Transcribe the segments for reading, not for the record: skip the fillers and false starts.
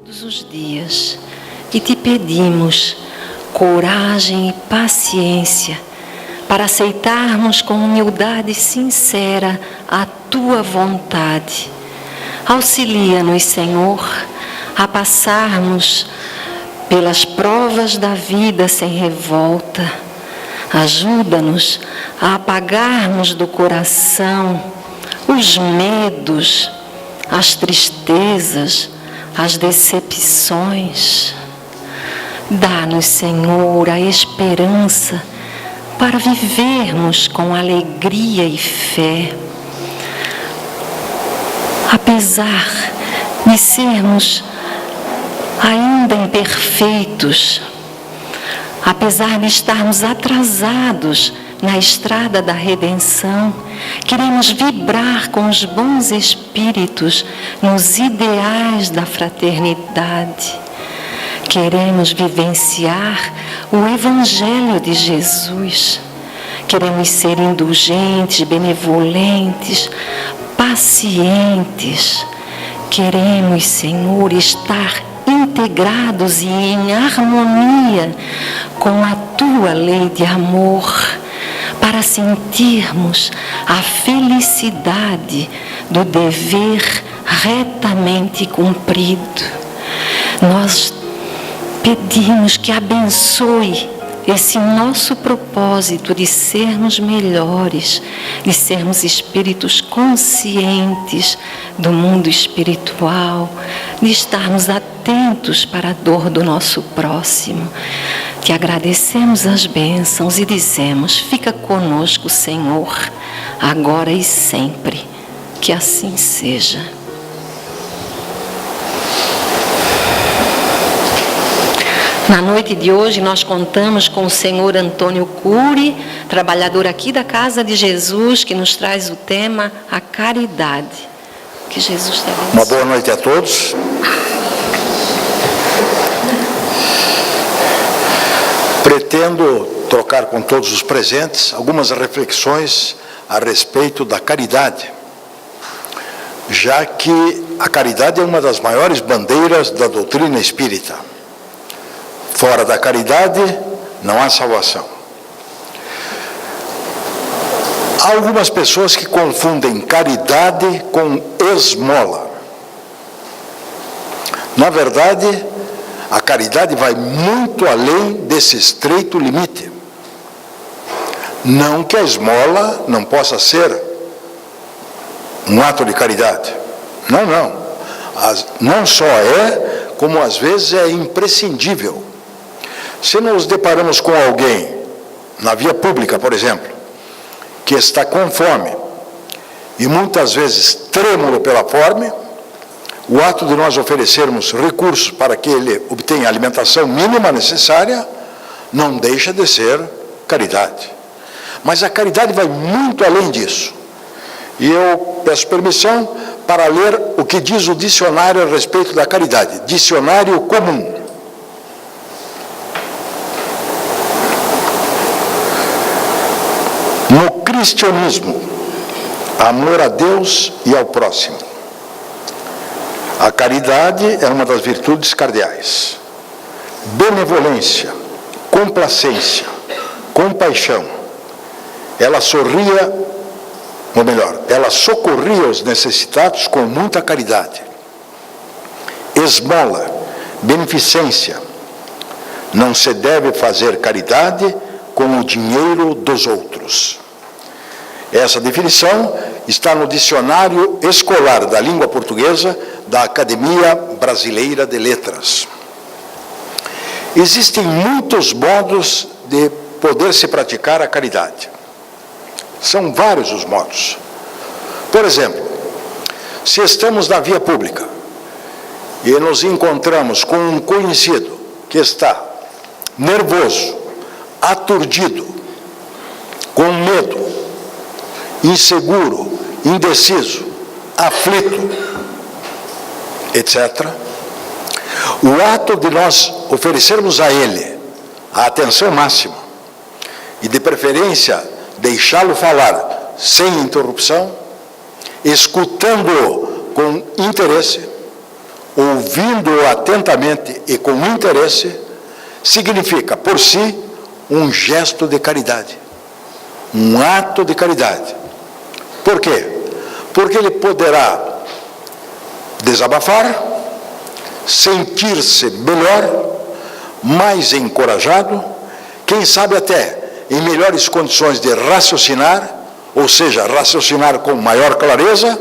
todos os dias e te pedimos coragem e paciência para aceitarmos com humildade sincera a tua vontade. Auxilia-nos, Senhor, a passarmos pelas provas da vida sem revolta. Ajuda-nos a apagarmos do coração os medos, as tristezas, as decepções. Dá-nos, Senhor, a esperança para vivermos com alegria e fé. Apesar de sermos ainda imperfeitos, apesar de estarmos atrasados na estrada da redenção, queremos vibrar com os bons espíritos nos ideais da fraternidade. Queremos vivenciar o Evangelho de Jesus. Queremos ser indulgentes, benevolentes, pacientes. Queremos, Senhor, estar integrados e em harmonia com a tua lei de amor, para sentirmos a felicidade do dever retamente cumprido. Nós pedimos que abençoe esse nosso propósito de sermos melhores, de sermos espíritos conscientes do mundo espiritual, de estarmos atentos para a dor do nosso próximo. Te agradecemos as bênçãos e dizemos: fica conosco, Senhor, agora e sempre. Que assim seja. Na noite de hoje nós contamos com o senhor Antônio Cury, trabalhador aqui da Casa de Jesus, que nos traz o tema a caridade. Que Jesus te abençoe. Uma boa noite a todos. Pretendo trocar com todos os presentes algumas reflexões a respeito da caridade, já que a caridade é uma das maiores bandeiras da doutrina espírita. Fora da caridade, não há salvação. Há algumas pessoas que confundem caridade com esmola. Na verdade, a caridade vai muito além desse estreito limite. Não que a esmola não possa ser um ato de caridade. Não. Não só é, como às vezes é imprescindível. Se nos deparamos com alguém, na via pública, por exemplo, que está com fome, e muitas vezes trêmulo pela fome, o ato de nós oferecermos recursos para que ele obtenha a alimentação mínima necessária, não deixa de ser caridade. Mas a caridade vai muito além disso. E eu peço permissão para ler o que diz o dicionário a respeito da caridade. Dicionário comum. No cristianismo, amor a Deus e ao próximo. A caridade é uma das virtudes cardeais. Benevolência, complacência, compaixão. Ela socorria os necessitados com muita caridade. Esmola, beneficência. Não se deve fazer caridade com o dinheiro dos outros. Essa definição está no Dicionário Escolar da Língua Portuguesa da Academia Brasileira de Letras. Existem muitos modos de poder se praticar a caridade. São vários os modos. Por exemplo, se estamos na via pública e nos encontramos com um conhecido que está nervoso, aturdido, com medo, inseguro, indeciso, aflito, etc., o ato de nós oferecermos a ele a atenção máxima e, de preferência, deixá-lo falar sem interrupção, escutando-o com interesse, ouvindo-o atentamente e com interesse, significa, por si, um gesto de caridade, um ato de caridade. Por quê? Porque ele poderá desabafar, sentir-se melhor, mais encorajado, quem sabe até em melhores condições de raciocinar, ou seja, raciocinar com maior clareza,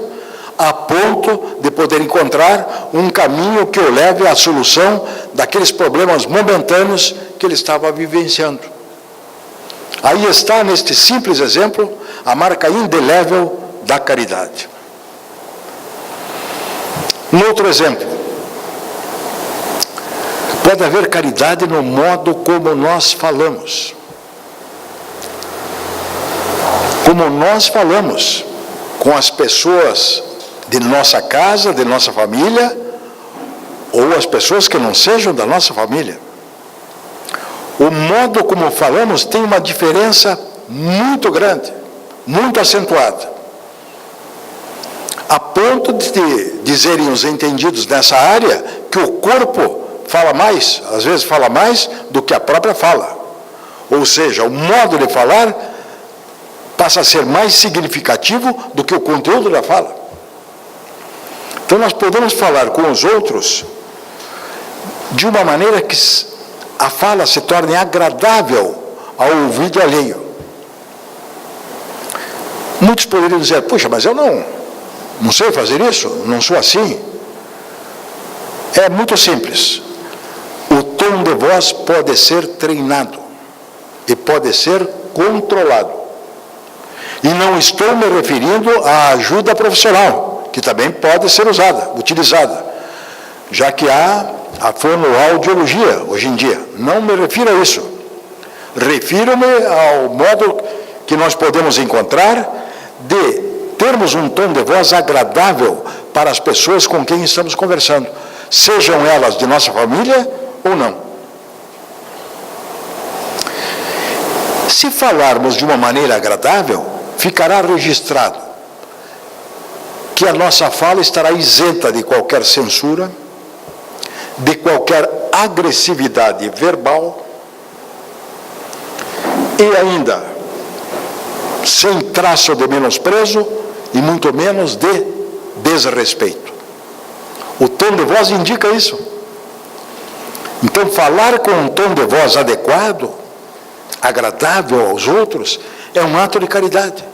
a ponto de poder encontrar um caminho que o leve à solução daqueles problemas momentâneos que ele estava vivenciando. Aí está, neste simples exemplo, a marca indelével da caridade. Um outro exemplo. Pode haver caridade no modo como nós falamos. Como nós falamos com as pessoas de nossa casa, de nossa família, ou as pessoas que não sejam da nossa família. O modo como falamos tem uma diferença muito grande, muito acentuada, a ponto de dizerem os entendidos nessa área que o corpo fala mais, às vezes fala mais do que a própria fala. Ou seja, o modo de falar passa a ser mais significativo do que o conteúdo da fala. Então nós podemos falar com os outros de uma maneira que a fala se torne agradável ao ouvido alheio. Muitos poderiam dizer, puxa, mas eu não sei fazer isso, não sou assim. É muito simples. O tom de voz pode ser treinado e pode ser controlado. E não estou me referindo à ajuda profissional, que também pode ser utilizada, já que há a fonoaudiologia hoje em dia. Não me refiro a isso. Refiro-me ao modo que nós podemos encontrar de termos um tom de voz agradável para as pessoas com quem estamos conversando, sejam elas de nossa família ou não. Se falarmos de uma maneira agradável, ficará registrado que a nossa fala estará isenta de qualquer censura, de qualquer agressividade verbal e ainda sem traço de menosprezo e muito menos de desrespeito. O tom de voz indica isso. Então, falar com um tom de voz adequado, agradável aos outros, é um ato de caridade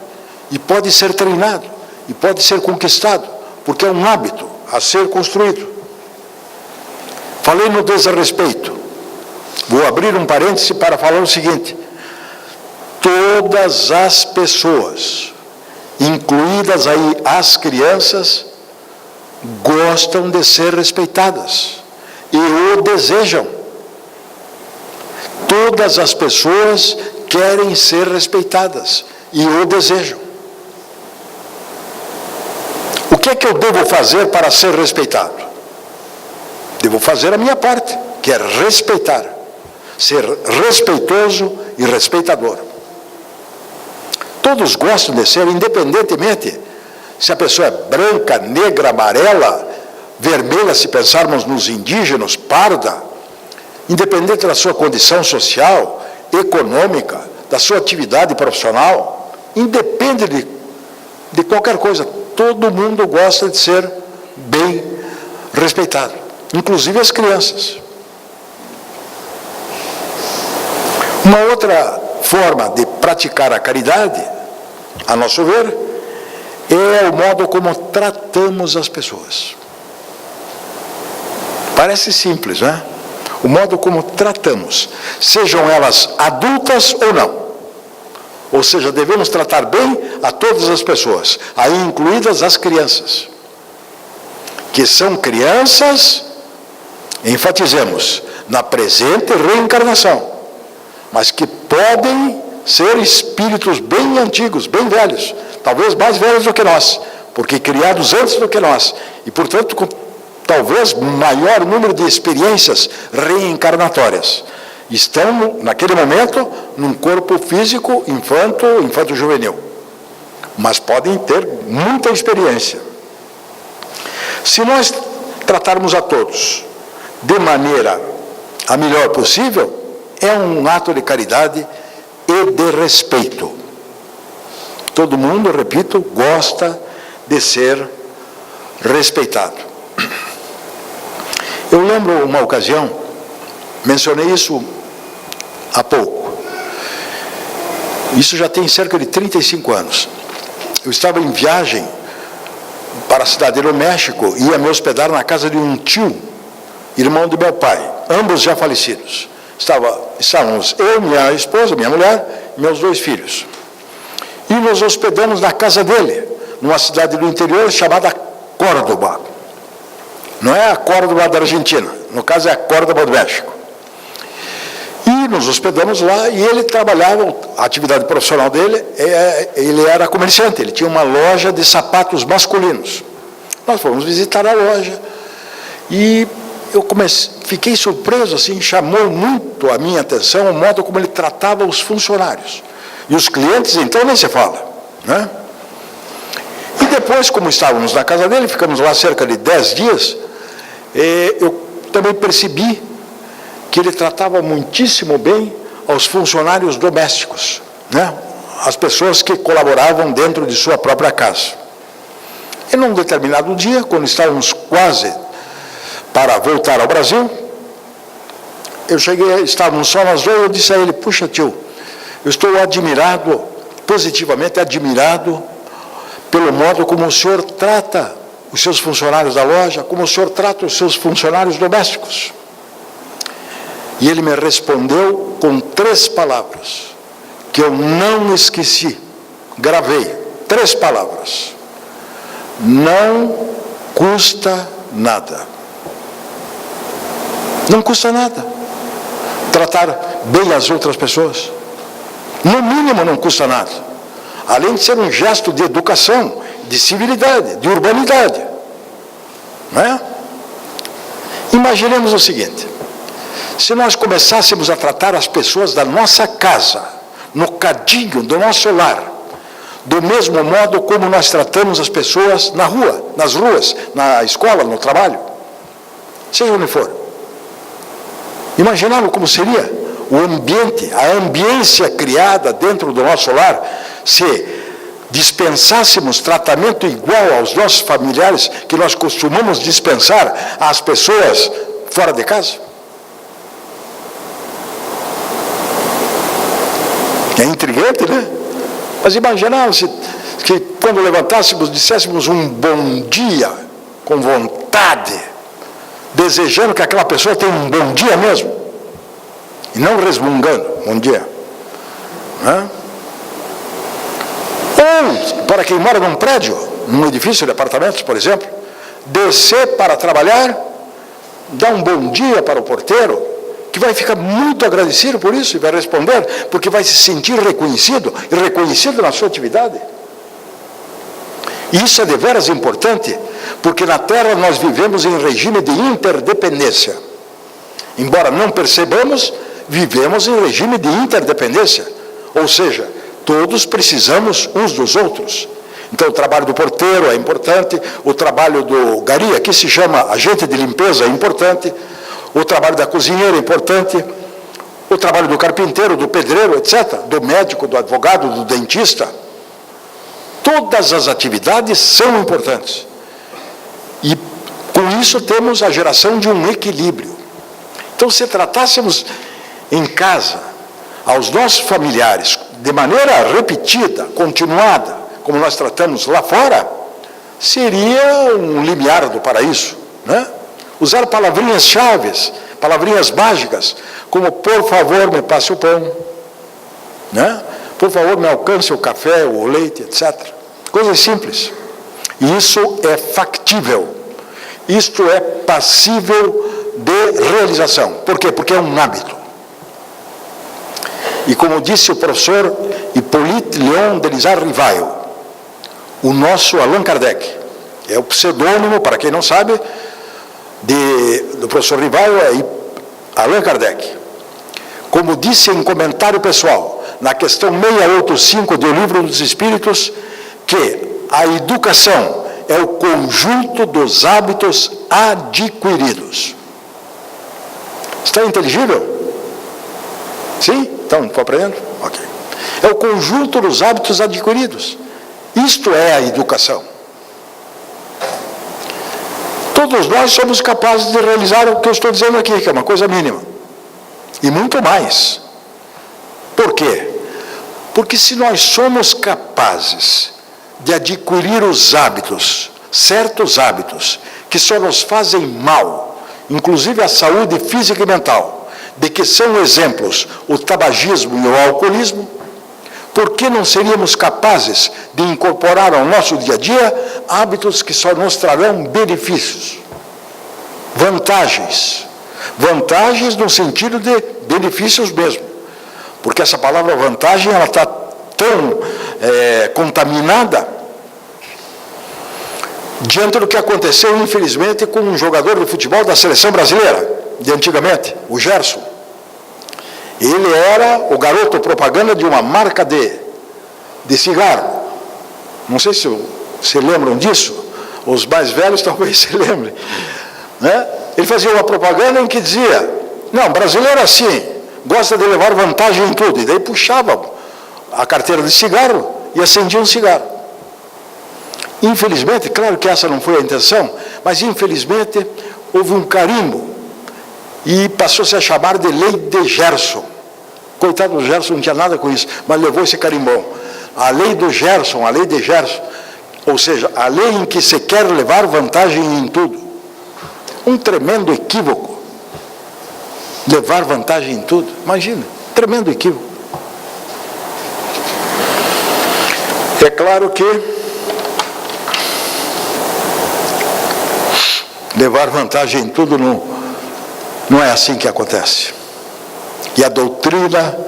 e pode ser treinado e pode ser conquistado, porque é um hábito a ser construído. Falei no desrespeito. Vou abrir um parêntese para falar o seguinte: todas as pessoas, incluídas aí as crianças, gostam de ser respeitadas e o desejam. Todas as pessoas querem ser respeitadas e o desejam. O que é que eu devo fazer para ser respeitado? Devo fazer a minha parte, que é respeitar, ser respeitoso e respeitador. Todos gostam de ser, independentemente se a pessoa é branca, negra, amarela, vermelha, se pensarmos nos indígenas, parda, independente da sua condição social, econômica, da sua atividade profissional, independe de qualquer coisa, todo mundo gosta de ser bem respeitado, inclusive as crianças. Uma outra forma de praticar a caridade, a nosso ver, é o modo como tratamos as pessoas. Parece simples, não é? O modo como tratamos, sejam elas adultas ou não. Ou seja, devemos tratar bem a todas as pessoas, aí incluídas as crianças. Que são crianças, enfatizemos, na presente reencarnação, mas que podem ser espíritos bem antigos, bem velhos, talvez mais velhos do que nós, porque criados antes do que nós, e portanto com talvez maior número de experiências reencarnatórias. Estão, naquele momento, num corpo físico infanto-juvenil, mas podem ter muita experiência. Se nós tratarmos a todos de maneira a melhor possível é um ato de caridade e de respeito. Todo mundo, repito, gosta de ser respeitado. Eu lembro uma ocasião, mencionei isso há pouco, isso já tem cerca de 35 anos. Eu estava em viagem para a cidade do México e ia me hospedar na casa de um tio, irmão do meu pai, ambos já falecidos. Estávamos eu, minha esposa, minha mulher e meus 2 filhos. E nos hospedamos na casa dele, numa cidade do interior chamada Córdoba. Não é a Córdoba da Argentina, no caso é a Córdoba do México. E nos hospedamos lá e ele trabalhava, a atividade profissional dele, ele era comerciante, ele tinha uma loja de sapatos masculinos. Nós fomos visitar a loja e eu fiquei surpreso, assim, chamou muito a minha atenção o modo como ele tratava os funcionários. E os clientes, então, nem se fala, né? E depois, como estávamos na casa dele, ficamos lá cerca de 10 dias, eu também percebi que ele tratava muitíssimo bem aos funcionários domésticos, né? As pessoas que colaboravam dentro de sua própria casa. E num determinado dia, quando estávamos quase para voltar ao Brasil, estávamos só nós dois, eu disse a ele: puxa, tio, eu estou admirado, positivamente admirado, pelo modo como o senhor trata os seus funcionários da loja, como o senhor trata os seus funcionários domésticos. E ele me respondeu com 3 palavras, que eu não esqueci, gravei, 3 palavras: não custa nada. Não custa nada tratar bem as outras pessoas. No mínimo não custa nada. Além de ser um gesto de educação, de civilidade, de urbanidade. Não é? Imaginemos o seguinte: se nós começássemos a tratar as pessoas da nossa casa, no cadinho do nosso lar, do mesmo modo como nós tratamos as pessoas na rua, nas ruas, na escola, no trabalho, seja onde for. Imaginaram como seria o ambiente, a ambiência criada dentro do nosso lar, se dispensássemos tratamento igual aos nossos familiares, que nós costumamos dispensar às pessoas fora de casa? É intrigante, né? Mas imaginaram-se que quando levantássemos, disséssemos um bom dia com vontade, desejando que aquela pessoa tenha um bom dia mesmo, e não resmungando, bom dia. Né? Ou, para quem mora num prédio, num edifício de apartamentos, por exemplo, descer para trabalhar, dar um bom dia para o porteiro, que vai ficar muito agradecido por isso e vai responder, porque vai se sentir reconhecido e reconhecido na sua atividade. E isso é deveras importante, porque na Terra nós vivemos em regime de interdependência. Embora não percebamos, vivemos em regime de interdependência. Ou seja, todos precisamos uns dos outros. Então o trabalho do porteiro é importante, o trabalho do gari, aqui se chama agente de limpeza, é importante, o trabalho da cozinheira é importante, o trabalho do carpinteiro, do pedreiro, etc., do médico, do advogado, do dentista. Todas as atividades são importantes. E com isso temos a geração de um equilíbrio. Então, se tratássemos em casa aos nossos familiares de maneira repetida, continuada, como nós tratamos lá fora, seria um limiar do paraíso, né? Usar palavrinhas chaves, palavrinhas mágicas, como por favor me passe o pão, né? Por favor me alcance o café, o leite, etc. Coisas simples. E isso é factível. Isto é passível de realização. Por quê? Porque é um hábito. E como disse o professor Hippolyte Léon Denis Rivail, o nosso Allan Kardec, é o pseudônimo, para quem não sabe, do professor Rivail, é Allan Kardec. Como disse em comentário pessoal, na questão 685 do Livro dos Espíritos, que a educação é o conjunto dos hábitos adquiridos. Está inteligível? Sim? Então, estou aprendendo? Ok. É o conjunto dos hábitos adquiridos. Isto é a educação. Todos nós somos capazes de realizar o que eu estou dizendo aqui, que é uma coisa mínima. E muito mais. Por quê? Porque se nós somos capazes de adquirir os hábitos, certos hábitos, que só nos fazem mal, inclusive a saúde física e mental, de que são exemplos o tabagismo e o alcoolismo, por que não seríamos capazes de incorporar ao nosso dia a dia hábitos que só nos trarão benefícios, vantagens? Vantagens no sentido de benefícios mesmo, porque essa palavra vantagem, ela está tão contaminada diante do que aconteceu, infelizmente, com um jogador de futebol da seleção brasileira, de antigamente, o Gerson. Ele era o garoto propaganda de uma marca de cigarro. Não sei se se lembram disso, os mais velhos talvez se lembrem, né? Ele fazia uma propaganda em que dizia, não, brasileiro assim, gosta de levar vantagem em tudo, e daí puxava a carteira de cigarro e acendia um cigarro. Infelizmente, claro que essa não foi a intenção, mas infelizmente houve um carimbo e passou-se a chamar de Lei de Gerson. Coitado do Gerson, não tinha nada com isso, mas levou esse carimbão. A Lei do Gerson, a Lei de Gerson, ou seja, a lei em que se quer levar vantagem em tudo. Um tremendo equívoco. Levar vantagem em tudo, imagina, tremendo equívoco. É claro que levar vantagem em tudo não é assim que acontece. E a doutrina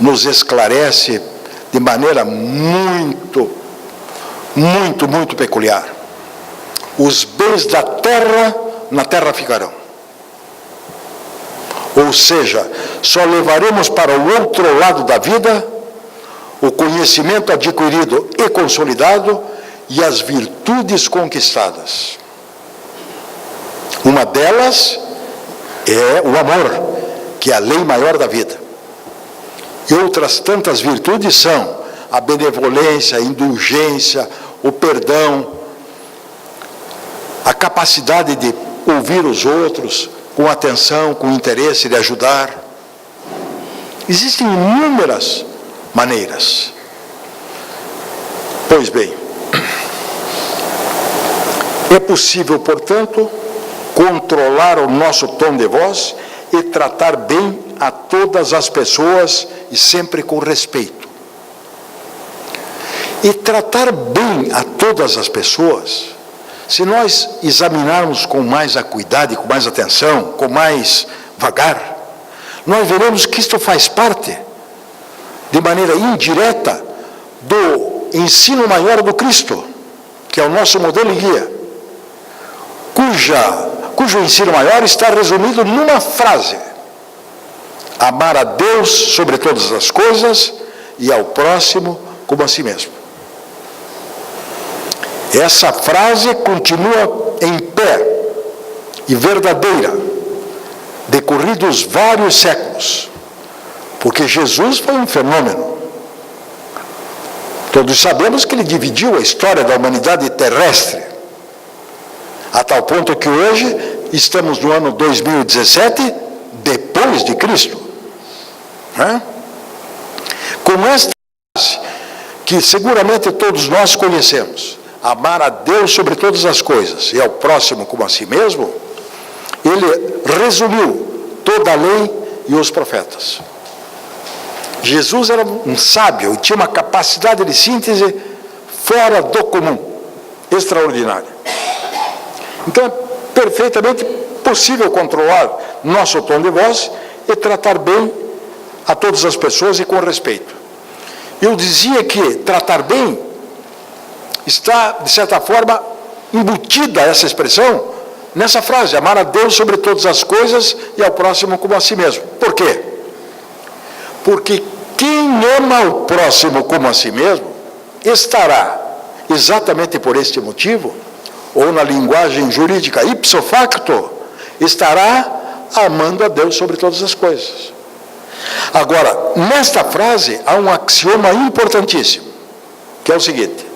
nos esclarece de maneira muito peculiar. Os bens da terra, na terra ficarão. Ou seja, só levaremos para o outro lado da vida o conhecimento adquirido e consolidado e as virtudes conquistadas. Uma delas é o amor, que é a lei maior da vida. E outras tantas virtudes são a benevolência, a indulgência, o perdão, a capacidade de ouvir os outros com atenção, com interesse de ajudar. Existem inúmeras maneiras. Pois bem, é possível, portanto, controlar o nosso tom de voz e tratar bem a todas as pessoas e sempre com respeito. E tratar bem a todas as pessoas, se nós examinarmos com mais acuidade, com mais atenção, com mais vagar, nós veremos que isto faz parte, de maneira indireta, do ensino maior do Cristo, que é o nosso modelo e guia, cujo ensino maior está resumido numa frase: amar a Deus sobre todas as coisas e ao próximo como a si mesmo. Essa frase continua em pé e verdadeira, decorridos vários séculos, porque Jesus foi um fenômeno. Todos sabemos que ele dividiu a história da humanidade terrestre, a tal ponto que hoje estamos no ano 2017, depois de Cristo. Com esta frase, que seguramente todos nós conhecemos, amar a Deus sobre todas as coisas e ao próximo como a si mesmo, ele resumiu toda a lei e os profetas. Jesus era um sábio e tinha uma capacidade de síntese fora do comum, extraordinária. Então é perfeitamente possível controlar nosso tom de voz e tratar bem a todas as pessoas e com respeito. Eu dizia que tratar bem está, de certa forma, embutida essa expressão nessa frase: amar a Deus sobre todas as coisas e ao próximo como a si mesmo. Por quê? Porque quem ama o próximo como a si mesmo estará exatamente por este motivo, ou na linguagem jurídica ipso facto, estará amando a Deus sobre todas as coisas. Agora, nesta frase há um axioma importantíssimo, que é o seguinte: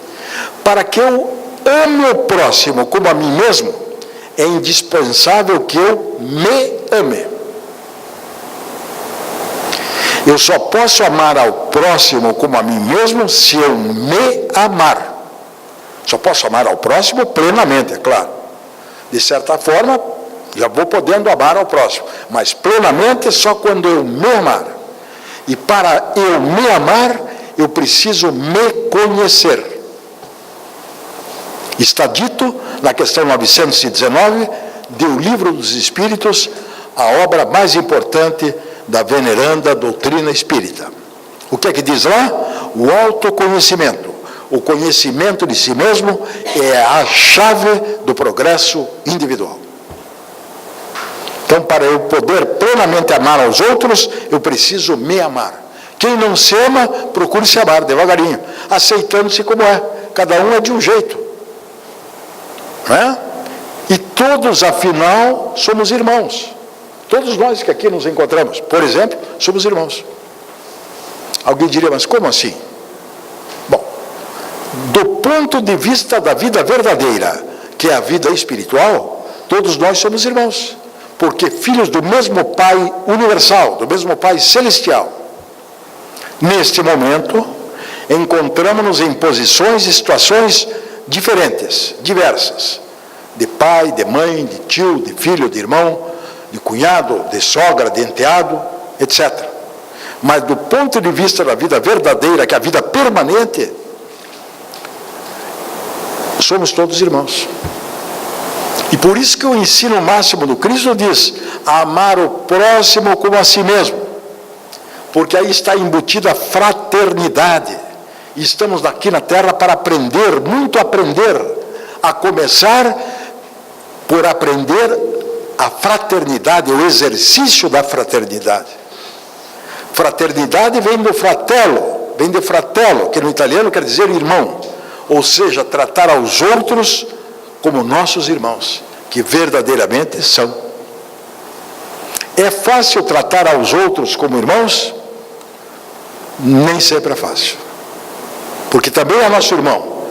para que eu ame o próximo como a mim mesmo, é indispensável que eu me ame. Eu só posso amar ao próximo como a mim mesmo se eu me amar. Só posso amar ao próximo plenamente, é claro. De certa forma, já vou podendo amar ao próximo, mas plenamente só quando eu me amar. E para eu me amar, eu preciso me conhecer. Está dito na questão 919 do Livro dos Espíritos, a obra mais importante da veneranda doutrina espírita. O que é que diz lá? O autoconhecimento. O conhecimento de si mesmo é a chave do progresso individual. Então, para eu poder plenamente amar aos outros, eu preciso me amar. Quem não se ama, procure se amar devagarinho, aceitando-se como é. Cada um é de um jeito. Não é? E todos, afinal, somos irmãos. Todos nós que aqui nos encontramos, por exemplo, somos irmãos. Alguém diria, mas como assim? Bom, do ponto de vista da vida verdadeira, que é a vida espiritual, todos nós somos irmãos, porque filhos do mesmo Pai universal, do mesmo Pai celestial. Neste momento, encontramos-nos em posições e situações diferentes, diversas, de pai, de mãe, de tio, de filho, de irmão, de cunhado, de sogra, de enteado, etc. Mas do ponto de vista da vida verdadeira, que é a vida permanente, somos todos irmãos. E por isso que o ensino máximo do Cristo diz: amar o próximo como a si mesmo, porque aí está embutida a fraternidade. E estamos aqui na Terra para aprender, muito aprender, a começar por aprender a fraternidade, o exercício da fraternidade. Fraternidade vem do fratello, vem de fratello, que no italiano quer dizer irmão, ou seja, tratar aos outros como nossos irmãos, que verdadeiramente são. É fácil tratar aos outros como irmãos? Nem sempre é fácil, porque também é nosso irmão,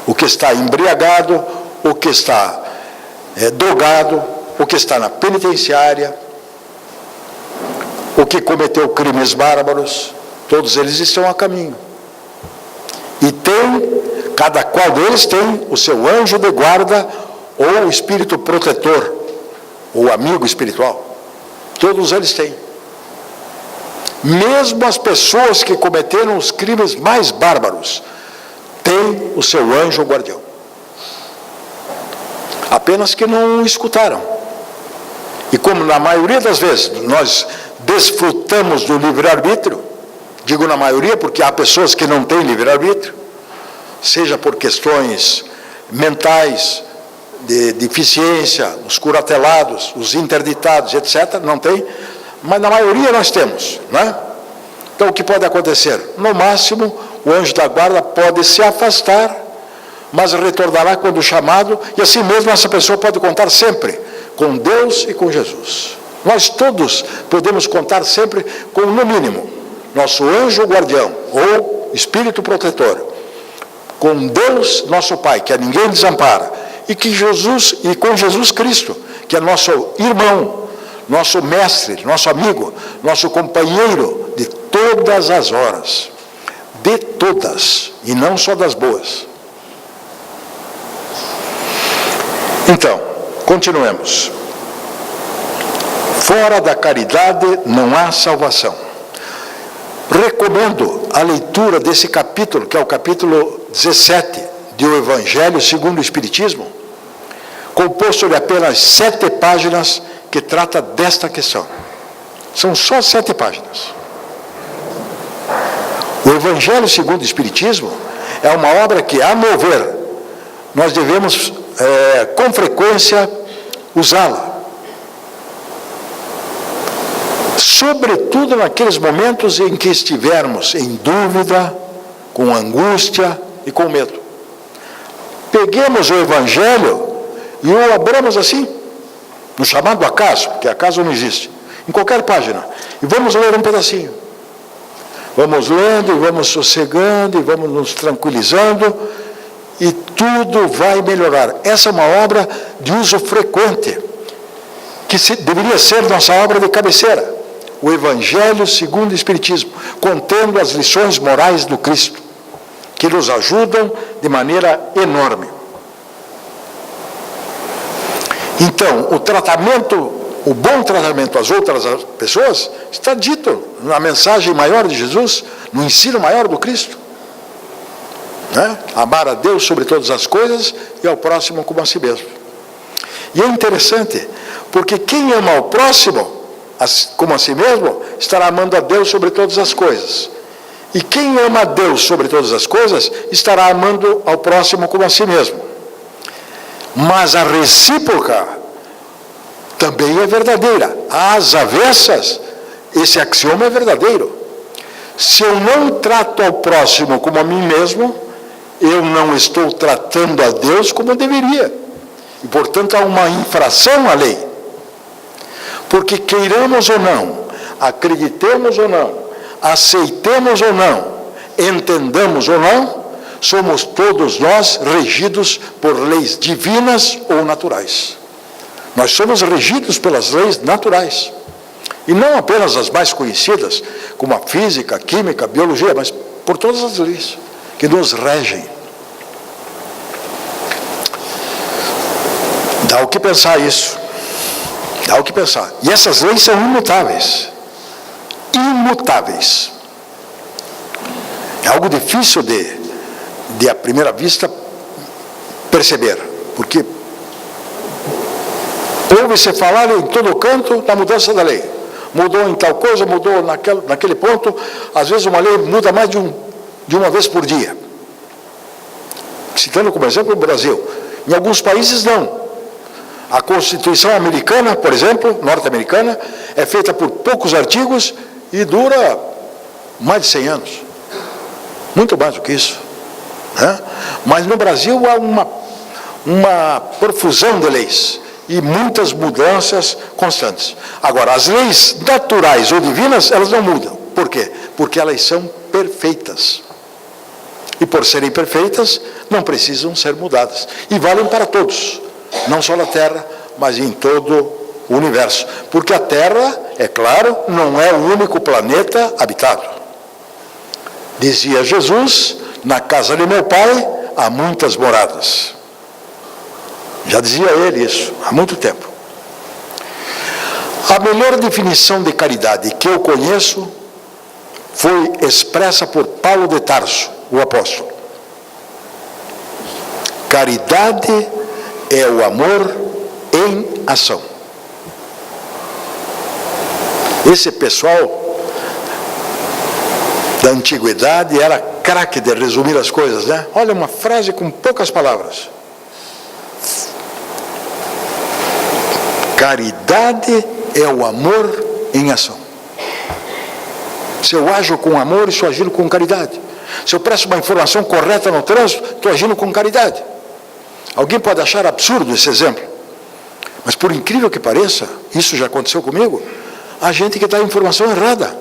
o que está embriagado, o que está drogado, o que está na penitenciária, o que cometeu crimes bárbaros, todos eles estão a caminho. E cada qual deles tem o seu anjo de guarda, ou o espírito protetor, ou amigo espiritual. Todos eles têm. Mesmo as pessoas que cometeram os crimes mais bárbaros, têm o seu anjo guardião. Apenas que não o escutaram. E como na maioria das vezes nós desfrutamos do livre-arbítrio, digo na maioria porque há pessoas que não têm livre-arbítrio, seja por questões mentais, de deficiência, os curatelados, os interditados, etc., não tem, mas na maioria nós temos, não é? Então o que pode acontecer? No máximo, o anjo da guarda pode se afastar, mas retornará quando chamado, e assim mesmo essa pessoa pode contar sempre com Deus e com Jesus. Nós todos podemos contar sempre com, no mínimo, nosso anjo guardião, ou espírito protetor, com Deus, nosso Pai, que a ninguém desampara, e com Jesus Cristo, que é nosso irmão, nosso mestre, nosso amigo, nosso companheiro de todas as horas, de todas, e não só das boas. Então, continuemos. Fora da caridade não há salvação. Recomendo a leitura desse capítulo, que é o capítulo 17 do Evangelho segundo o Espiritismo, composto de apenas 7 páginas, que trata desta questão. São só 7 páginas. O Evangelho segundo o Espiritismo é uma obra que, a meu ver, nós devemos com frequência usá-la. Sobretudo naqueles momentos em que estivermos em dúvida, com angústia e com medo. peguemos o Evangelho e o abramos assim, no chamado acaso, porque acaso não existe, em qualquer página, e vamos ler um pedacinho. Vamos lendo, e vamos sossegando, e vamos nos tranquilizando, e tudo vai melhorar. Essa é uma obra de uso frequente, que deveria ser nossa obra de cabeceira. O Evangelho segundo o Espiritismo, contendo as lições morais do Cristo, que nos ajudam de maneira enorme. Então, o bom tratamento às outras pessoas está dito na mensagem maior de Jesus, no ensino maior do Cristo. Né? Amar a Deus sobre todas as coisas e ao próximo como a si mesmo. E é interessante, porque quem ama ao próximo como a si mesmo, estará amando a Deus sobre todas as coisas. E quem ama a Deus sobre todas as coisas, estará amando ao próximo como a si mesmo. Mas a recíproca também é verdadeira. Às avessas, esse axioma é verdadeiro. Se eu não trato ao próximo como a mim mesmo, eu não estou tratando a Deus como eu deveria. E, portanto, há uma infração à lei. Porque queiramos ou não, acreditemos ou não, aceitemos ou não, entendamos ou não, somos todos nós regidos por leis divinas ou naturais. Nós somos regidos pelas leis naturais. E não apenas as mais conhecidas, como a física, a química, a biologia, mas por todas as leis que nos regem. Dá o que pensar isso. Dá o que pensar. E essas leis são imutáveis. Imutáveis. É algo difícil de à primeira vista perceber, porque ouve-se falar em todo canto da mudança da lei. Mudou em tal coisa, mudou naquele ponto. Às vezes uma lei muda mais de uma vez por dia. Citando como exemplo o Brasil. Em alguns países não. A Constituição americana, por exemplo, norte-americana, é feita por poucos artigos e dura mais de 100 anos. Muito mais do que isso. Né? Mas no Brasil há uma profusão de leis e muitas mudanças constantes. Agora, as leis naturais ou divinas, elas não mudam. Por quê? Porque elas são perfeitas. E por serem perfeitas, não precisam ser mudadas. E valem para todos. Não só na Terra, mas em todo o universo. Porque a Terra, é claro, não é o único planeta habitado. Dizia Jesus, na casa de meu Pai há muitas moradas. Já dizia ele isso, há muito tempo. A melhor definição de caridade que eu conheço foi expressa por Paulo de Tarso, o apóstolo. Caridade é o amor em ação. Esse pessoal da antiguidade era craque de resumir as coisas, né? Olha, uma frase com poucas palavras. Caridade é o amor em ação. Se eu ajo com amor, estou agindo com caridade. Se eu presto uma informação correta no trânsito, estou agindo com caridade. Alguém pode achar absurdo esse exemplo, mas por incrível que pareça, isso já aconteceu comigo, há gente que dá a informação errada.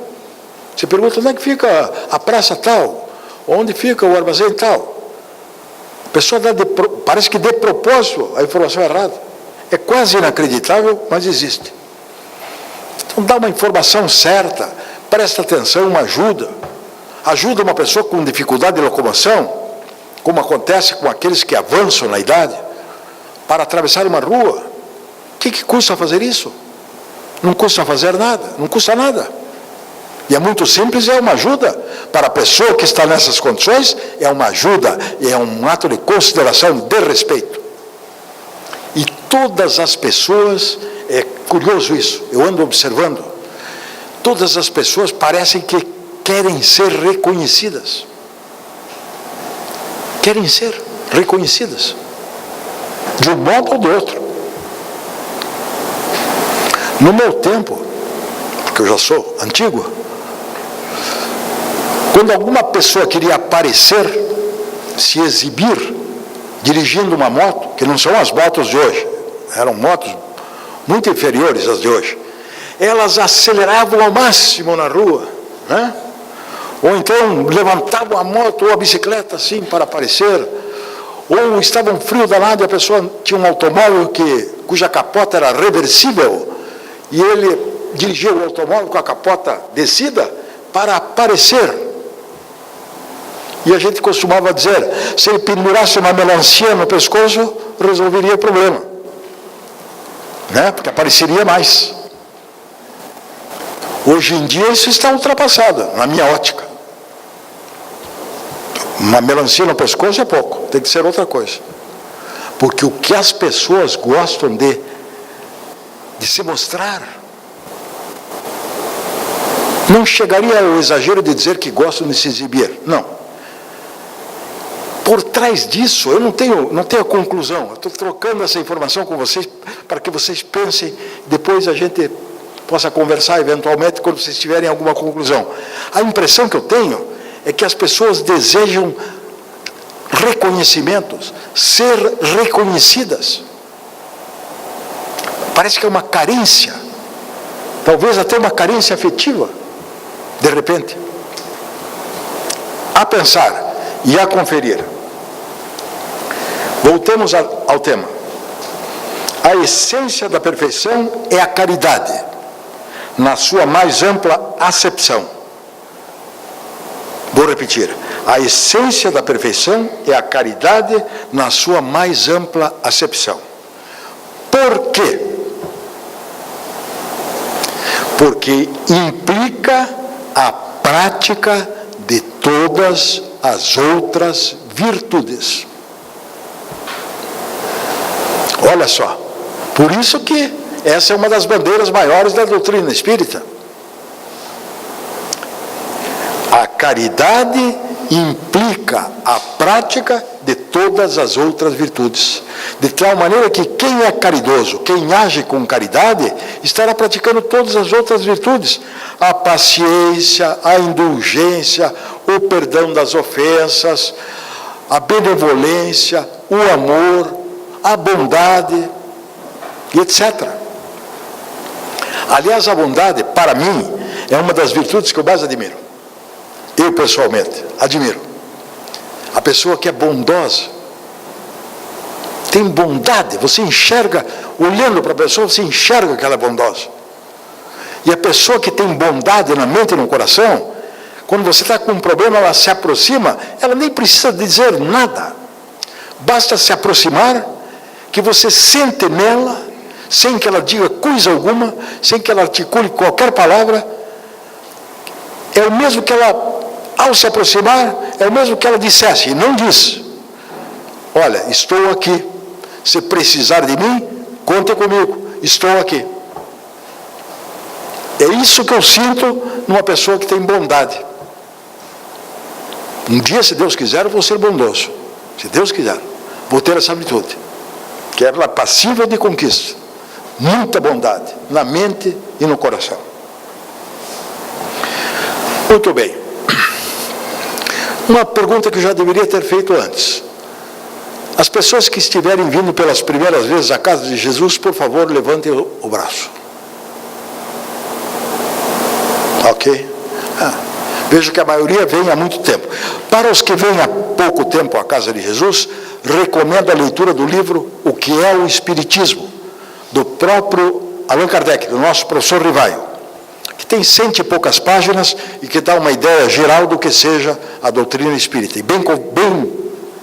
Você pergunta onde é que fica a praça tal, onde fica o armazém tal. A pessoa parece que de propósito a informação errada. É quase inacreditável, mas existe. Então dá uma informação certa, presta atenção, ajuda uma pessoa com dificuldade de locomoção, como acontece com aqueles que avançam na idade, para atravessar uma rua. O que custa fazer isso? Não custa fazer nada, não custa nada. E é muito simples, é uma ajuda. Para a pessoa que está nessas condições, é uma ajuda, é um ato de consideração, de respeito. E todas as pessoas, é curioso isso, eu ando observando, todas as pessoas parecem que querem ser reconhecidas. Querem ser reconhecidas, de um modo ou do outro. No meu tempo, porque eu já sou antigo, quando alguma pessoa queria aparecer, se exibir, dirigindo uma moto, que não são as motos de hoje, eram motos muito inferiores às de hoje, elas aceleravam ao máximo na rua, né? Ou então levantavam a moto ou a bicicleta assim para aparecer, ou estava um frio danado e a pessoa tinha um automóvel cuja capota era reversível, e ele dirigia o automóvel com a capota descida para aparecer. E a gente costumava dizer, se ele pendurasse uma melancia no pescoço, resolveria o problema, né? Porque apareceria mais. Hoje em dia isso está ultrapassado, na minha ótica. Uma melancia no pescoço é pouco, tem que ser outra coisa. Porque o que as pessoas gostam de se mostrar, não chegaria ao exagero de dizer que gostam de se exibir, não. Por trás disso, eu não tenho a conclusão, eu estou trocando essa informação com vocês, para que vocês pensem, depois a gente possa conversar eventualmente, quando vocês tiverem alguma conclusão. A impressão que eu tenho é que as pessoas desejam reconhecimentos, ser reconhecidas. Parece que é uma carência, talvez até uma carência afetiva, de repente. A pensar e a conferir. Voltamos ao tema. A essência da perfeição é a caridade, na sua mais ampla acepção. Vou repetir. A essência da perfeição é a caridade na sua mais ampla acepção. Por quê? Porque implica a prática de todas as outras virtudes. Olha só, por isso que essa é uma das bandeiras maiores da doutrina espírita. A caridade implica a prática de todas as outras virtudes, de tal maneira que quem é caridoso, quem age com caridade, estará praticando todas as outras virtudes, a paciência, a indulgência, o perdão das ofensas, a benevolência, o amor, a bondade, etc. Aliás, a bondade, para mim, é uma das virtudes que eu mais admiro. Eu, pessoalmente, admiro. A pessoa que é bondosa, tem bondade, você enxerga, olhando para a pessoa, você enxerga que ela é bondosa. E a pessoa que tem bondade na mente e no coração, quando você está com um problema, ela se aproxima, ela nem precisa dizer nada. Basta se aproximar, que você sente nela, sem que ela diga coisa alguma, sem que ela articule qualquer palavra, é o mesmo que ela, ao se aproximar, é o mesmo que ela dissesse, e não diz. Olha, estou aqui, se precisar de mim, conte comigo, estou aqui. É isso que eu sinto numa pessoa que tem bondade. Um dia, se Deus quiser, eu vou ser bondoso. Se Deus quiser, vou ter essa virtude. Que é passível de conquista. Muita bondade na mente e no coração. Muito bem. Uma pergunta que eu já deveria ter feito antes. As pessoas que estiverem vindo pelas primeiras vezes à casa de Jesus, por favor, levantem o braço. Ok? Vejo que a maioria vem há muito tempo. Para os que vêm há pouco tempo à casa de Jesus, recomendo a leitura do livro O que é o Espiritismo, do próprio Allan Kardec, do nosso professor Rivaio, que tem 100 e poucas páginas e que dá uma ideia geral do que seja a doutrina espírita, e bem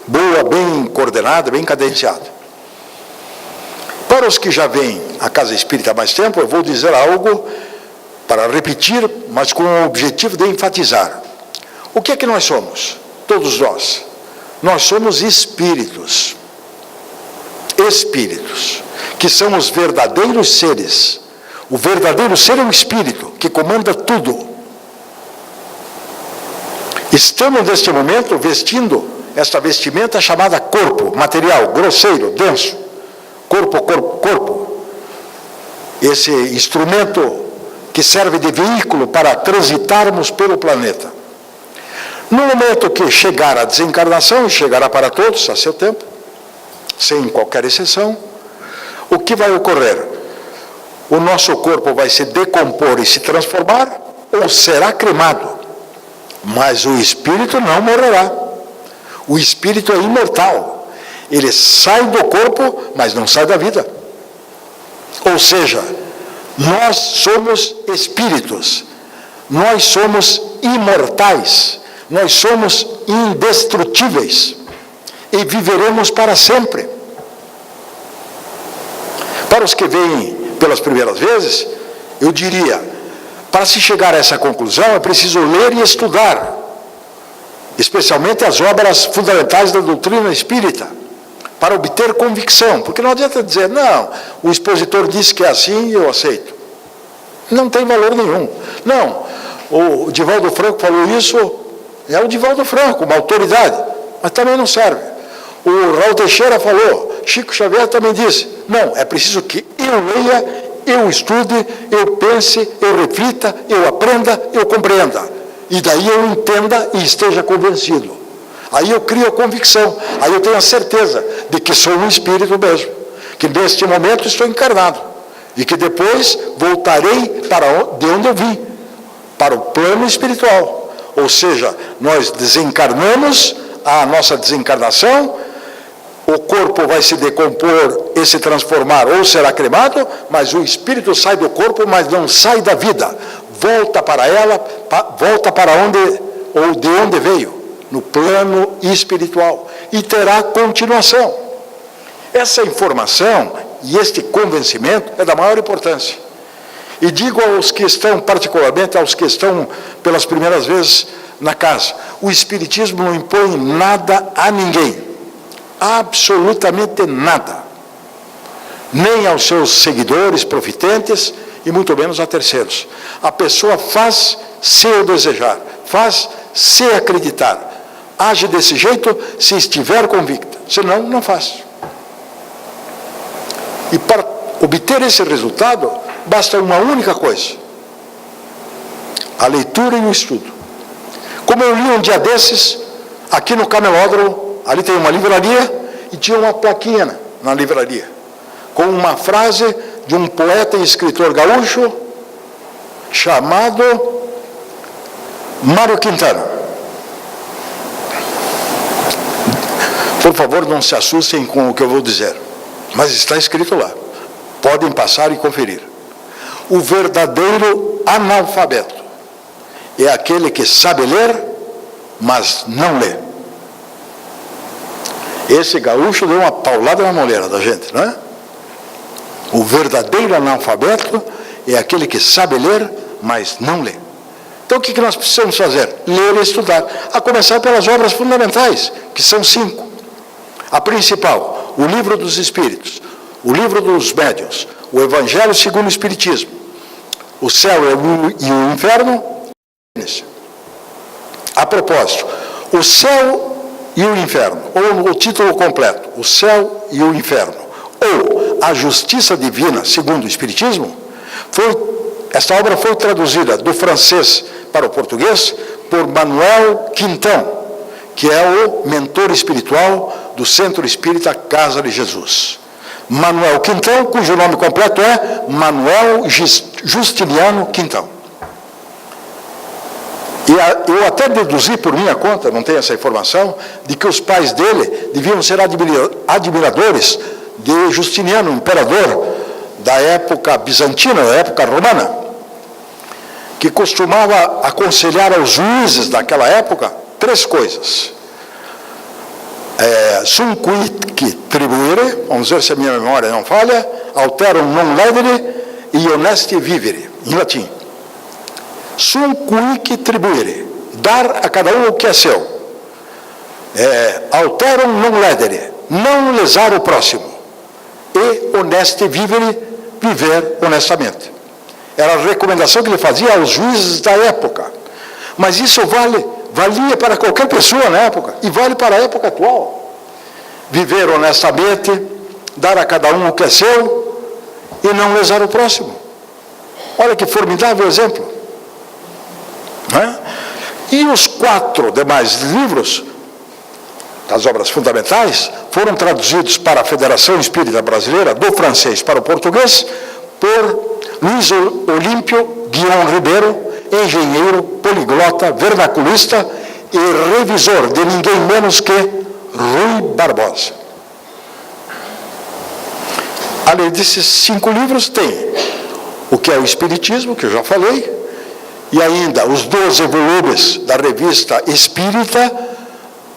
boa, bem coordenada, bem cadenciada. Para os que já vêm à casa espírita há mais tempo, eu vou dizer algo para repetir, mas com o objetivo de enfatizar. O que é que nós somos? Todos nós. Nós somos espíritos. Espíritos, que são os verdadeiros seres. O verdadeiro ser é o espírito, que comanda tudo. Estamos, neste momento, vestindo esta vestimenta chamada corpo, material, grosseiro, denso. Corpo. Esse instrumento que serve de veículo para transitarmos pelo planeta. No momento que chegar a desencarnação, e chegará para todos a seu tempo, sem qualquer exceção, o que vai ocorrer? O nosso corpo vai se decompor e se transformar, ou será cremado, mas o espírito não morrerá. O espírito é imortal, ele sai do corpo, mas não sai da vida. Ou seja, nós somos espíritos, nós somos imortais, nós somos indestrutíveis e viveremos para sempre. Para os que vêm pelas primeiras vezes, eu diria, para se chegar a essa conclusão é preciso ler e estudar, especialmente as obras fundamentais da doutrina espírita, para obter convicção, porque não adianta dizer, não, o expositor disse que é assim e eu aceito. Não tem valor nenhum. Não, o Divaldo Franco falou isso, é o Divaldo Franco, uma autoridade, mas também não serve. O Raul Teixeira falou, Chico Xavier também disse, não, é preciso que eu leia, eu estude, eu pense, eu reflita, eu aprenda, eu compreenda. E daí eu entenda e esteja convencido. Aí eu crio a convicção, aí eu tenho a certeza de que sou um espírito mesmo, que neste momento estou encarnado e que depois voltarei de onde eu vim, para o plano espiritual. Ou seja, nós desencarnamos, a nossa desencarnação, o corpo vai se decompor e se transformar ou será cremado, mas o espírito sai do corpo, mas não sai da vida. Volta para ela, volta para onde ou de onde veio, no plano espiritual, e terá continuação. Essa informação e este convencimento é da maior importância. E digo aos que estão, particularmente aos que estão pelas primeiras vezes na casa, o Espiritismo não impõe nada a ninguém, absolutamente nada, nem aos seus seguidores profitentes e muito menos a terceiros. A pessoa faz se o desejar, faz se acreditar, age desse jeito se estiver convicta, senão não faz. E para obter esse resultado basta uma única coisa: a leitura e o estudo. Como eu li um dia desses aqui no Camelódromo, ali tem uma livraria e tinha uma plaquinha na livraria com uma frase de um poeta e escritor gaúcho chamado Mário Quintana. Por favor, não se assustem com o que eu vou dizer, mas está escrito lá, podem passar e conferir. O verdadeiro analfabeto é aquele que sabe ler, mas não lê. Esse gaúcho deu uma paulada na moleira da gente, não é? O verdadeiro analfabeto é aquele que sabe ler, mas não lê. Então o que nós precisamos fazer? Ler e estudar, a começar pelas obras fundamentais, que são 5. A principal, o Livro dos Espíritos, o Livro dos Médiuns, o Evangelho segundo o Espiritismo, o Céu e o Inferno. A propósito, o Céu e o Inferno, ou o título completo, o Céu e o Inferno, ou a Justiça Divina segundo o Espiritismo, esta obra foi traduzida do francês para o português por Manuel Quintão, que é o mentor espiritual do Centro Espírita Casa de Jesus. Manuel Quintão, cujo nome completo é Manuel Justiniano Quintão. E eu até deduzi por minha conta, não tenho essa informação, de que os pais dele deviam ser admiradores de Justiniano, imperador da época bizantina, da época romana, que costumava aconselhar aos juízes daquela época 3 coisas. Sum quid tribuire, vamos ver se a minha memória não falha, alterum non ledere e honesti vivere, em latim. Sum quid tribuire, dar a cada um o que é seu. Alterum non ledere, não lesar o próximo. E honesti vivere, viver honestamente. Era a recomendação que ele fazia aos juízes da época. Mas isso valia para qualquer pessoa na época, e vale para a época atual. Viver honestamente, dar a cada um o que é seu, e não lesar o próximo. Olha que formidável exemplo. Não é? E os 4 demais livros, das obras fundamentais, foram traduzidos para a Federação Espírita Brasileira, do francês para o português, por Luiz Olímpio Guion Ribeiro, engenheiro, poliglota, vernaculista e revisor de ninguém menos que Rui Barbosa. Além desses 5 livros, tem o que é o Espiritismo, que eu já falei, e ainda os 12 volumes da revista Espírita,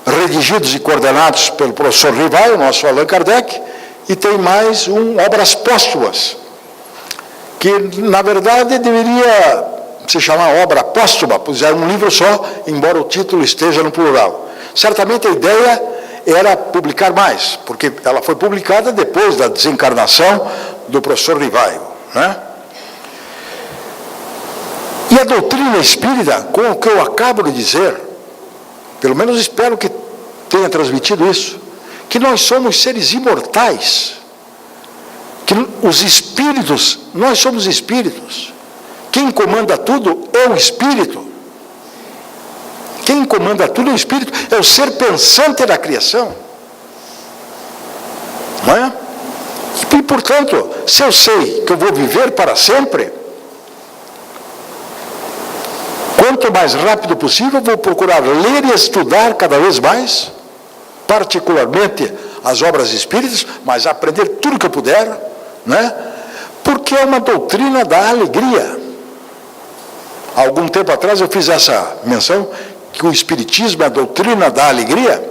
redigidos e coordenados pelo professor Rivaio, nosso Allan Kardec, e tem mais obras póstumas, que na verdade deveria se chamar obra póstuma, pois é um livro só, embora o título esteja no plural. Certamente a ideia era publicar mais, porque ela foi publicada depois da desencarnação do professor Rivaio, né? E a doutrina espírita, com o que eu acabo de dizer, pelo menos espero que tenha transmitido isso, que nós somos seres imortais, que os espíritos, nós somos espíritos, quem comanda tudo é o espírito, quem comanda tudo é o espírito, é o ser pensante da criação, não é? E portanto, se eu sei que eu vou viver para sempre, quanto mais rápido possível, vou procurar ler e estudar cada vez mais, particularmente as obras espíritas, mas aprender tudo que eu puder, né? Porque é uma doutrina da alegria. Há algum tempo atrás eu fiz essa menção, que o Espiritismo é a doutrina da alegria,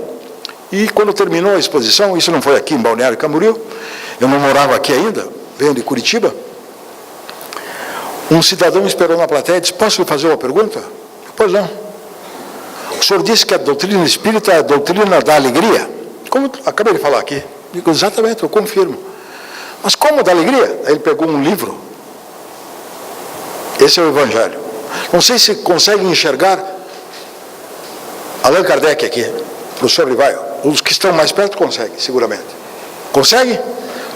e quando terminou a exposição, isso não foi aqui em Balneário Camboriú, eu não morava aqui ainda, venho de Curitiba, um cidadão esperou na plateia e disse: posso lhe fazer uma pergunta? Pois não. O senhor disse que a doutrina espírita é a doutrina da alegria? Como acabei de falar aqui. Digo, exatamente, eu confirmo. Mas como da alegria? Aí ele pegou um livro. Esse é o Evangelho. Não sei se conseguem enxergar Allan Kardec aqui, professor Rivaio. Os que estão mais perto conseguem, seguramente. Conseguem?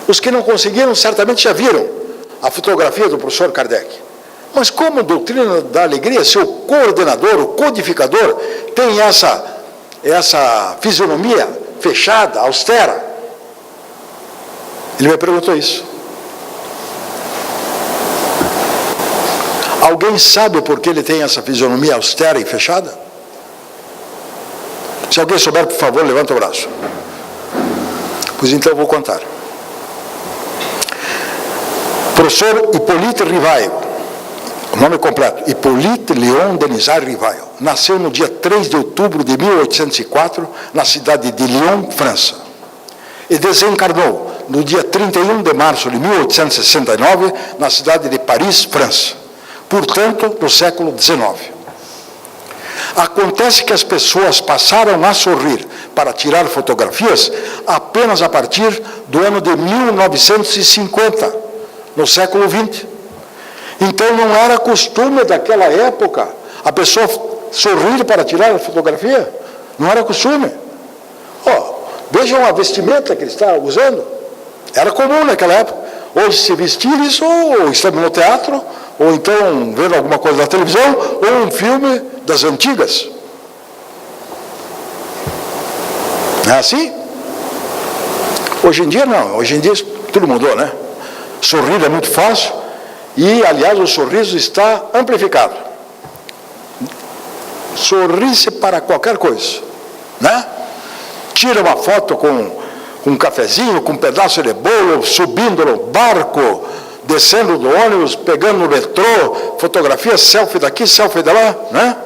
Os que não conseguiram, certamente já viram a fotografia do professor Kardec. Mas como doutrina da alegria, seu coordenador, o codificador, tem essa fisionomia fechada, austera? Ele me perguntou isso. Alguém sabe por que ele tem essa fisionomia austera e fechada? Se alguém souber, por favor, levanta o braço. Pois então eu vou contar. Professor Hippolyte Rivaio, o nome completo, Hippolyte Léon Denisard Rivaio, nasceu no dia 3 de outubro de 1804, na cidade de Lyon, França, e desencarnou no dia 31 de março de 1869, na cidade de Paris, França, portanto, no século XIX. Acontece que as pessoas passaram a sorrir para tirar fotografias apenas a partir do ano de 1950, no século XX. Então não era costume daquela época a pessoa sorrir para tirar a fotografia. Não era costume. Vejam a vestimenta que ele está usando. Era comum naquela época. Hoje se vestir isso, ou estamos no teatro, ou então vendo alguma coisa na televisão, ou um filme das antigas. Não é assim? Hoje em dia não. Hoje em dia tudo mudou, né? Sorrir é muito fácil e, aliás, o sorriso está amplificado. Sorri-se para qualquer coisa, né? Tira uma foto com um cafezinho, com um pedaço de bolo, subindo no barco, descendo do ônibus, pegando no metrô, fotografia, selfie daqui, selfie de lá, né?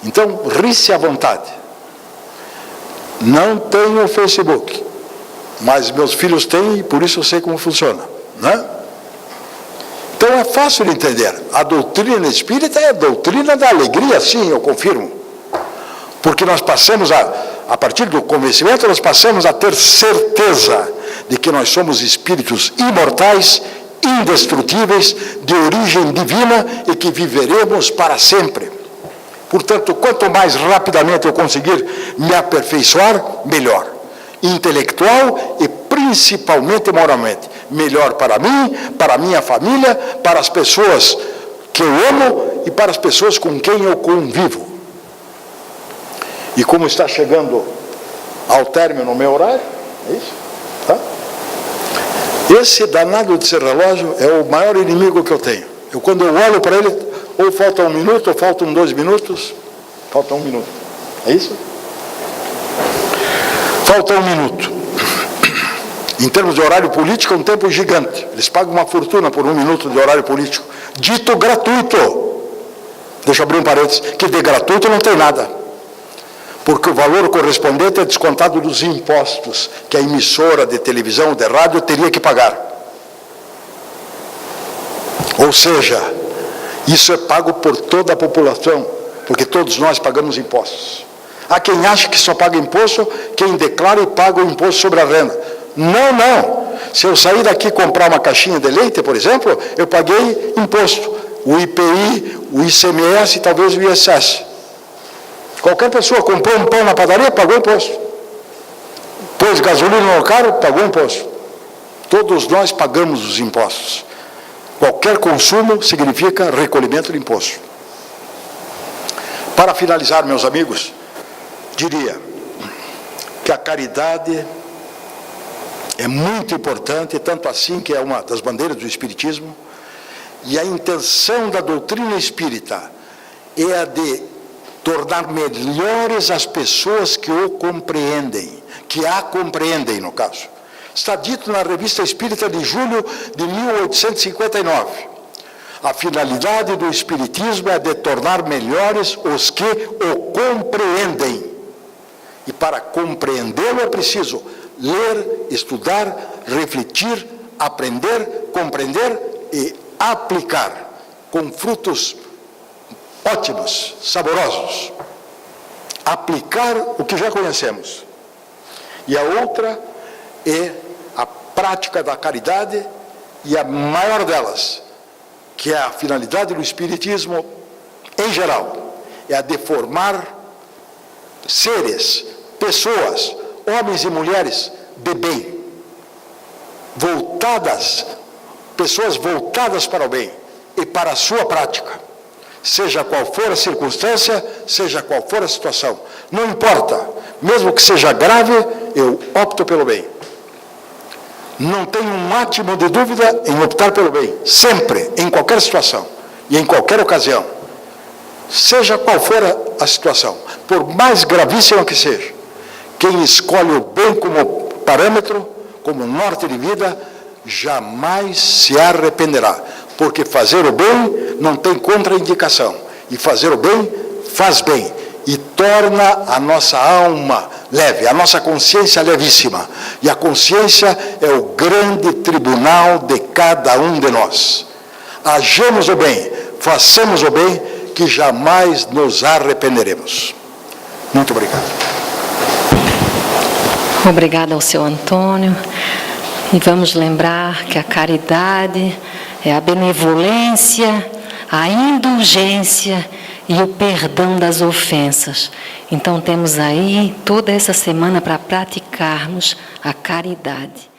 Então, ri-se à vontade. Não tenho o Facebook, mas meus filhos têm e por isso eu sei como funciona, né? Então é fácil de entender. A doutrina espírita é a doutrina da alegria, sim, eu confirmo. Porque nós passamos a partir do convencimento, nós passamos a ter certeza de que nós somos espíritos imortais, indestrutíveis, de origem divina e que viveremos para sempre. Portanto, quanto mais rapidamente eu conseguir me aperfeiçoar, melhor. Intelectual e principalmente moralmente. Melhor para mim, para a minha família, para as pessoas que eu amo e para as pessoas com quem eu convivo. E como está chegando ao término o meu horário, Esse danado de ser relógio é o maior inimigo que eu tenho. Quando eu olho para ele, ou falta 1 minuto, ou faltam 2 minutos. Falta 1 minuto. É isso? Falta 1 minuto. Em termos de horário político, é um tempo gigante. Eles pagam uma fortuna por 1 minuto de horário político. Dito gratuito. Deixa eu abrir um parênteses. Que de gratuito não tem nada. Porque o valor correspondente é descontado dos impostos que a emissora de televisão ou de rádio teria que pagar. Ou seja, isso é pago por toda a população, porque todos nós pagamos impostos. Há quem acha que só paga imposto quem declara e paga o imposto sobre a renda. Não, não. Se eu sair daqui e comprar uma caixinha de leite, por exemplo, eu paguei imposto. O IPI, o ICMS e talvez o ISS. Qualquer pessoa comprou um pão na padaria, pagou imposto. Pôs gasolina no carro, pagou imposto. Todos nós pagamos os impostos. Qualquer consumo significa recolhimento de imposto. Para finalizar, meus amigos, diria que a caridade é muito importante, tanto assim que é uma das bandeiras do Espiritismo, e a intenção da doutrina espírita é a de tornar melhores as pessoas que o compreendem, que a compreendem, no caso. Está dito na Revista Espírita de julho de 1859. A finalidade do Espiritismo é de tornar melhores os que o compreendem. E para compreendê-lo é preciso ler, estudar, refletir, aprender, compreender e aplicar com frutos ótimos, saborosos. Aplicar o que já conhecemos. E a outra é a prática da caridade, e a maior delas, que é a finalidade do Espiritismo em geral, é a de formar seres, pessoas, homens e mulheres de bem, pessoas voltadas para o bem e para a sua prática, seja qual for a circunstância, seja qual for a situação, não importa, mesmo que seja grave, eu opto pelo bem. Não tenho um átimo de dúvida em optar pelo bem, sempre, em qualquer situação e em qualquer ocasião, seja qual for a situação, por mais gravíssima que seja. Quem escolhe o bem como parâmetro, como norte de vida, jamais se arrependerá, porque fazer o bem não tem contraindicação, e fazer o bem faz bem, e torna a nossa alma leve, a nossa consciência levíssima, e a consciência é o grande tribunal de cada um de nós. Hajamos o bem, façamos o bem, que jamais nos arrependeremos. Muito obrigado. Obrigada ao seu Antônio. E vamos lembrar que a caridade é a benevolência, a indulgência e o perdão das ofensas. Então temos aí toda essa semana para praticarmos a caridade.